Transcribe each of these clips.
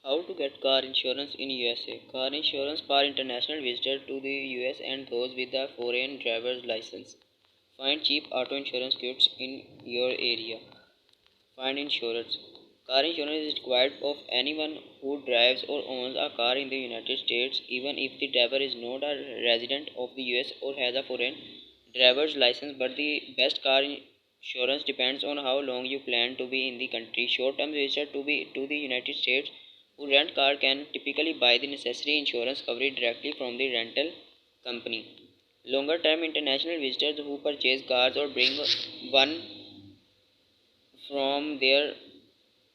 How to get car insurance in USA? Car insurance for international visitors to the US and those with a foreign driver's license. Find cheap auto insurance quotes in your area. Find insurers. Car insurance is required of anyone who drives or owns a car in the United States, even if the driver is not a resident of the US or has a foreign driver's license. But the best car insurance depends on how long you plan to be in the country. Short-term visitors to the United States who rent car can typically buy the necessary insurance coverage directly from the rental company. Longer-term international visitors who purchase cars or bring one from their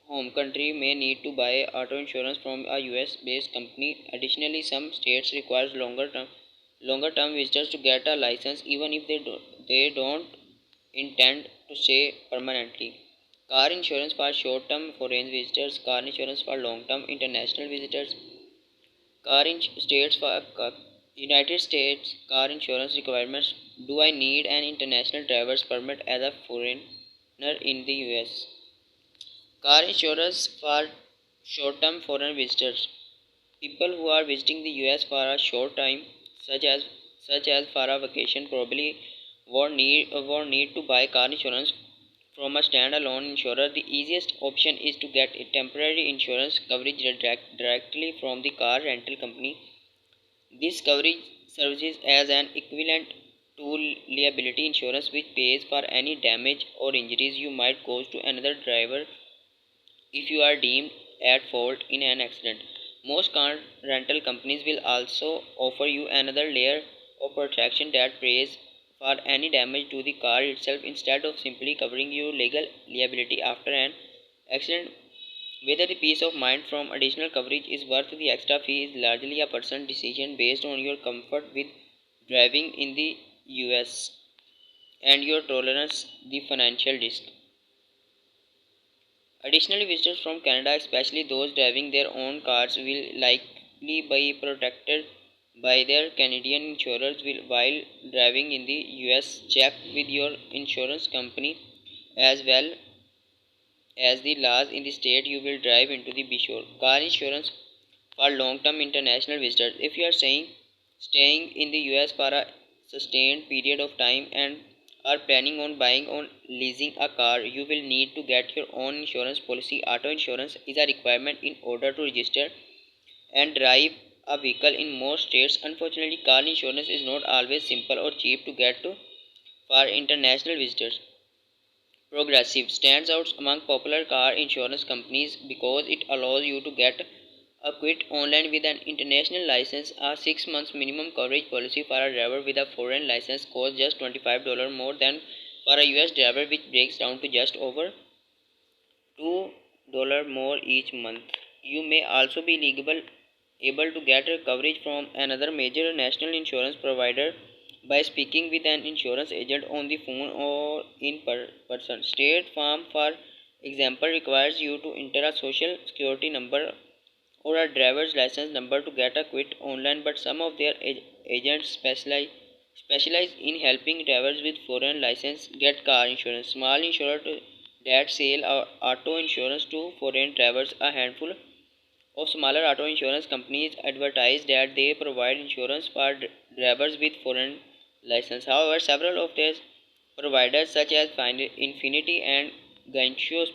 home country may need to buy auto insurance from a US based company. Additionally, some states require longer term visitors to get a license even if they don't intend to stay permanently. Car insurance for short term foreign visitors, car insurance for long term international visitors. Car in states for United States car insurance requirements. Do I need an international driver's permit as a foreigner in the US? Car insurance for short-term foreign visitors. People who are visiting the US for a short time, such as for a vacation, probably won't need to buy car insurance from a standalone insurer. The easiest option is to get a temporary insurance coverage directly from the car rental company. This coverage serves as an equivalent to liability insurance, which pays for any damage or injuries you might cause to another driver if you are deemed at fault in an accident. Most car rental companies will also offer you another layer of protection that pays for any damage to the car itself instead of simply covering your legal liability after an accident. Whether the peace of mind from additional coverage is worth the extra fee is largely a personal decision based on your comfort with driving in the US and your tolerance the financial risk. Additionally, visitors from Canada, especially those driving their own cars, will likely be protected by their Canadian insurers while driving in the US. Check with your insurance company as well as the laws in the state you will drive into the Bishore. Car insurance for long-term international visitors. If you are staying in the US for a sustained period of time and are planning on buying or leasing a car, you will need to get your own insurance policy. Auto insurance is a requirement in order to register and drive a vehicle in most states. Unfortunately, car insurance is not always simple or cheap to get to for international visitors. Progressive stands out among popular car insurance companies because it allows you to get a quote online with an international license. A 6 months minimum coverage policy for a driver with a foreign license costs just $25 more than for a US driver, which breaks down to just over $2 more each month. You may also be able to get coverage from another major national insurance provider by speaking with an insurance agent on the phone or in person. State Farm, for example, requires you to enter a social security number or a driver's license number to get a quote online, but some of their agents specialize in helping drivers with foreign license get car insurance. Small insurers that sell auto insurance to foreign drivers. A handful of smaller auto insurance companies advertise that they provide insurance for drivers with foreign license. However, several of these providers, such as Infinity and Geico,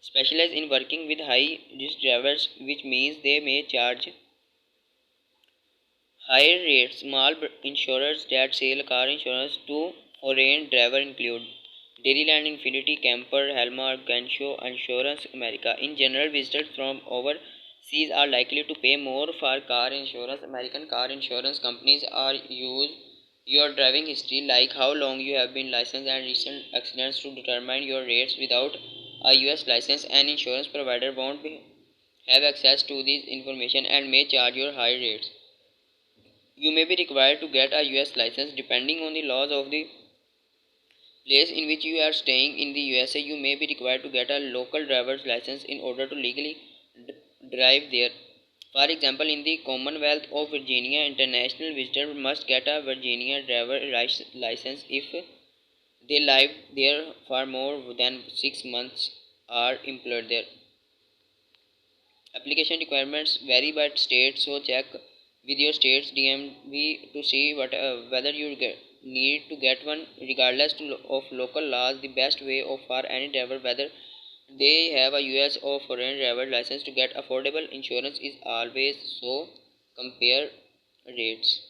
specialize in working with high risk drivers, which means they may charge higher rates. Small insurers that sell car insurance to foreign drivers include Dairyland, Infinity, Camper, Hallmark, Geico, Insurance America. In general, visitors from overseas are likely to pay more for car insurance. American car insurance companies are use your driving history, like how long you have been licensed and recent accidents, to determine your rates. Without a US license, an insurance provider won't have access to this information and may charge you high rates. You may be required to get a US license depending on the laws of the place in which you are staying. In the USA, you may be required to get a local driver's license in order to legally drive there. For example, in the Commonwealth of Virginia, international visitors must get a Virginia driver license if they live there for more than 6 months or employed there. Application requirements vary by state, so check with your state's DMV to see whether you need to get one. Regardless of local laws, the best way for any driver, whether they have a US or foreign driver license, to get affordable insurance is always so compare rates.